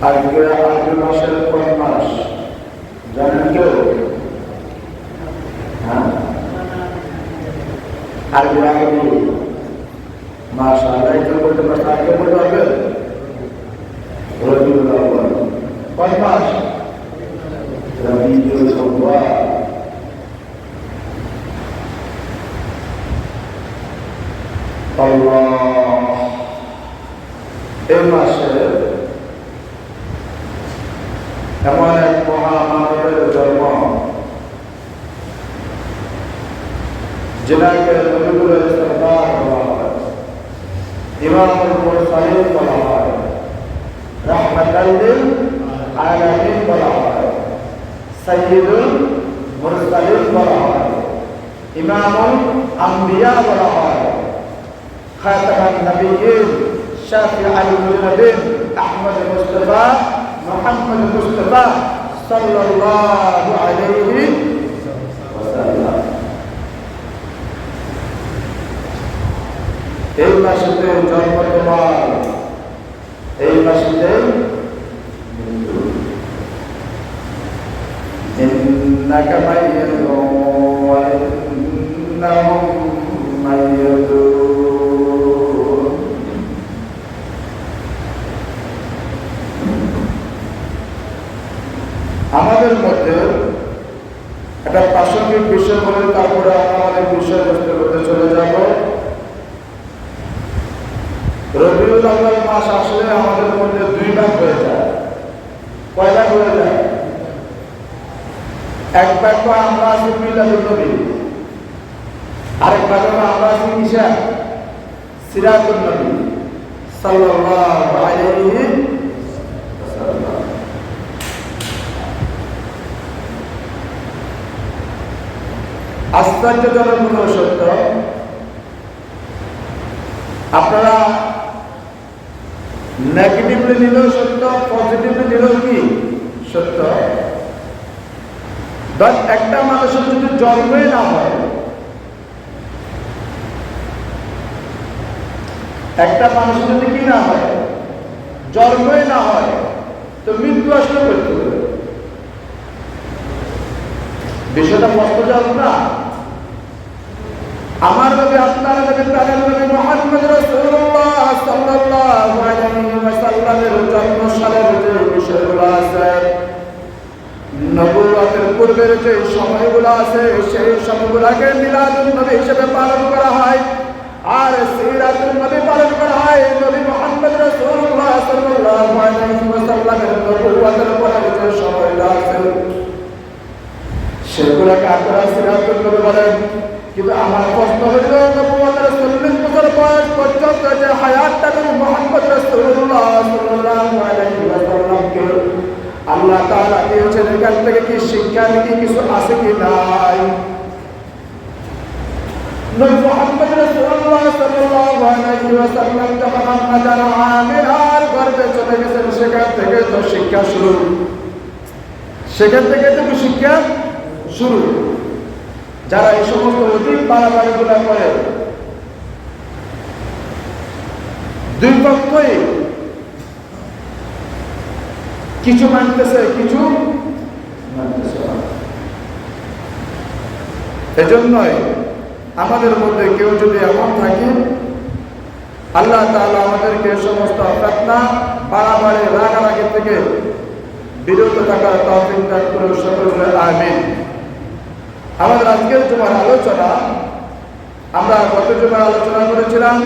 আজকে আরবি মাসের কোন মাস জানেন কেউ? আরবি মাস আল্লাহ কেউ বলতে পারছে? আর কেউ বলতে পারবেন? রবিউল আউয়াল কোন মাস? রবিউল আউয়াল। আল্লাহ, এই মাসে এমন এক মহামানবের জন্ম যেটাকে নবীর সরদার বলা হয়, ইমামুল মুরসালিন বলা হয়, রাহমাতাল লিল আলামিন বলা হয়, সাইয়্যিদুল মুরসালিন বলা হয়, ইমামুল আম্বিয়া বলা হয়, খাতামান নবিয়্যিন, শাফিউল মুজতাহিদিন, আহমদ মুস্তাফা মুহাম্মদ মুস্তাফা সাল্লাল্লাহু আলাইহি ওয়াসাল্লাম। এই মাসেতে জন্ম তোমার, এই মাসেতে মৃত্যু। ইন্নাকা মাইয়্যিতুন ওয়া ইন্নাহুম মাইয়্যিতুন। আমাদের মধ্যে একটা প্রাসঙ্গিক বিষয় বলে তারপরে আমরা আমাদের বিষয়বস্তু করতে চলে যাব। রবিউল আউয়াল মাস আসলে আমাদের মধ্যে দুই ভাগ হয়ে যায়। কয় ভাগ হয়ে যায়? এক ভাগ তো আমরা আছি মিলাদুন নবী, আরেক ভাগ আমরা আছি ঈশা সিরাতুন নবী সাল্লাল্লাহু আলাইহি ওয়াসাল্লাম। আশ্চর্যজনক কোনো সত্য, আপনারা নেগেটিভলি নিলেও সত্য, পজিটিভলি নিলেও কি সত্য। একটা মানুষের যদি জন্মই না হয়, একটা মানুষের যদি কি না হয়, জন্মই না হয়, তো মৃত্যু আসলে করতে হবে। বিষয়টা মস্তজাল না। আমার নবী, আপনার নবী, প্রাণের নবী মুহাম্মদ রাসূলুল্লাহ সাল্লাল্লাহু আলাইহি ওয়াসাল্লামের জন্মসালের যে বিষয়গুলো আছে, নবুয়তের পূর্বের যে সময়গুলো আছে, সেই সময়গুলোকে মিলাদুন নবী হিসেবে পালন করা হয়, আর সিরাতুন নবী পালন করা হয়। নবী মুহাম্মদ রাসূলুল্লাহ সাল্লাল্লাহু আলাইহি ওয়াসাল্লামের নবুয়তের পরের যে সময়টা আছে, সেগুলোকে আপনারা সিরাতুন নবী বলেন। কিন্তু আমার প্রশ্ন হইল, নবুয়তের 40 বছর বয়স পর্যন্ত যে হায়াতটা নবী মুহাম্মদ রাসূলুল্লাহ সাল্লাল্লাহু আলাইহি ওয়াসাল্লামকে আল্লাহ তাআলা দিয়েছেন, এখান থেকে কি শিক্ষা কি কিছু আছে কি নাই? নবী মুহাম্মদ রাসূলুল্লাহ সাল্লাল্লাহু আলাইহি ওয়াসাল্লাম যখন আম্মা জান আমিনার গর্ভে চলে গেছেন, সেখান থেকে তো শিক্ষা শুরু, সেখান থেকে তো শিক্ষা শুরু। যারা এই সমস্ত অতীত বাড়াবাড়িগুলো করে, দুই পক্ষই কিছু মানতেছে, কিছু মানতেছে না। এজন্যই আমাদের মধ্যে কেউ যদি এমন থাকে, আল্লাহ তাআলা আমাদেরকে সমস্ত ফিতনা, বাড়াবাড়ি, রাগারাগি থেকে বিরত থাকার তৌফিক দান করুন। সকলে আমিন। আমাদের আজকের জুমার আলোচনা, আমরা গত জুমার আলোচনা করেছিলাম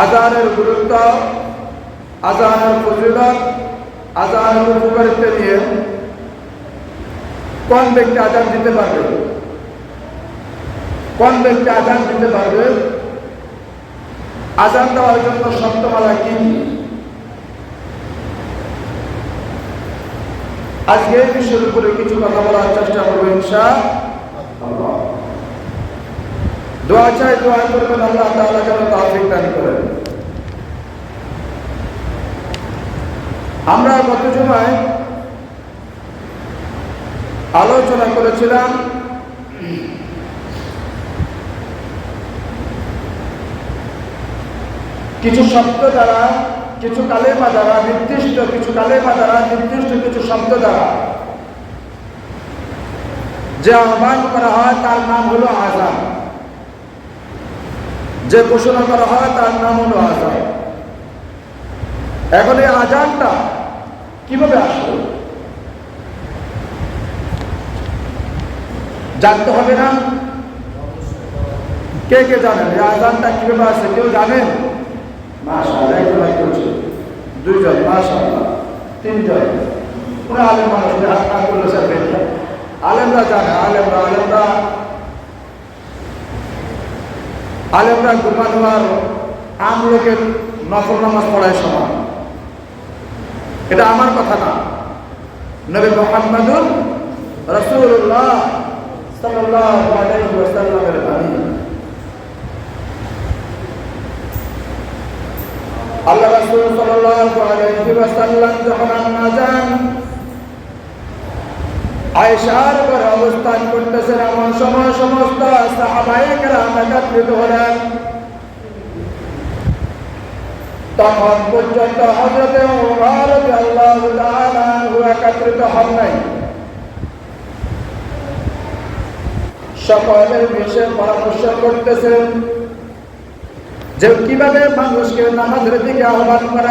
আযানের গুরুত্ব, আযানের ফজিলত, আযানের উপকারিতা নিয়ে। কোন ব্যক্তি আযান দিতে পারবে, কোন ব্যক্তি আযান দিতে পারবে, আযান দেওয়ার জন্য শর্তমালা কি? আজকে এই বিষয়ের উপরে কিছু কথা বলার চেষ্টা করবো ইনশাআল্লাহ। দোয়া চাই, দোয়া করবেন আল্লাহ তাআলা যেন তৌফিক দান করেন। আমরা গত জুমায় আলোচনা করেছিলাম কিছু শব্দ দ্বারা, কিছু কালেমা দ্বারা, নির্দিষ্ট কিছু কালেমা দ্বারা, নির্দিষ্ট কিছু শব্দ দ্বারা যে আহ্বান করা হয় তার নাম হলো আযান, যে ঘোষণা করা হয় তার নাম হলো আযান। এখন এই আযানটা কিভাবে আসলো জানতে হবে না? কে কে জানেন এই আযানটা কিভাবে আসে? কেউ জানেন? মাশাআল্লাহ, একজন করছে, দুইজন, মাশাআল্লাহ, তিনজন। পুরো আলেম মানুষ হাত না করলে স্যার বেরিয়ে আলেমরা জানে, আলেমরা ঘুমানো আর আম লোকের নফল নামাজ পড়ায় সমান। এটা আমার কথা না, নবী মুহাম্মদুর রাসূলুল্লাহ সাল্লাল্লাহু আলাইহি ওয়াসাল্লামের বাণী। আল্লাহ রাসূল সাল্লাল্লাহু আলাইহি ওয়াসাল্লাম যখন আম্মাজান আয়েশার ঘরে অবস্থান করতেছেন, এমন সময় সমস্ত সাহাবায়ে কেরাম একত্রিত হলেন। তখন পর্যন্ত হযরত ওমর রাদিয়াল্লাহু তাআলা আনহু একত্রিত হন নাই। সকলে মিশে পরামর্শ করতেছেন যে কিভাবে মানুষকে নামাজের দিকে আহ্বান করা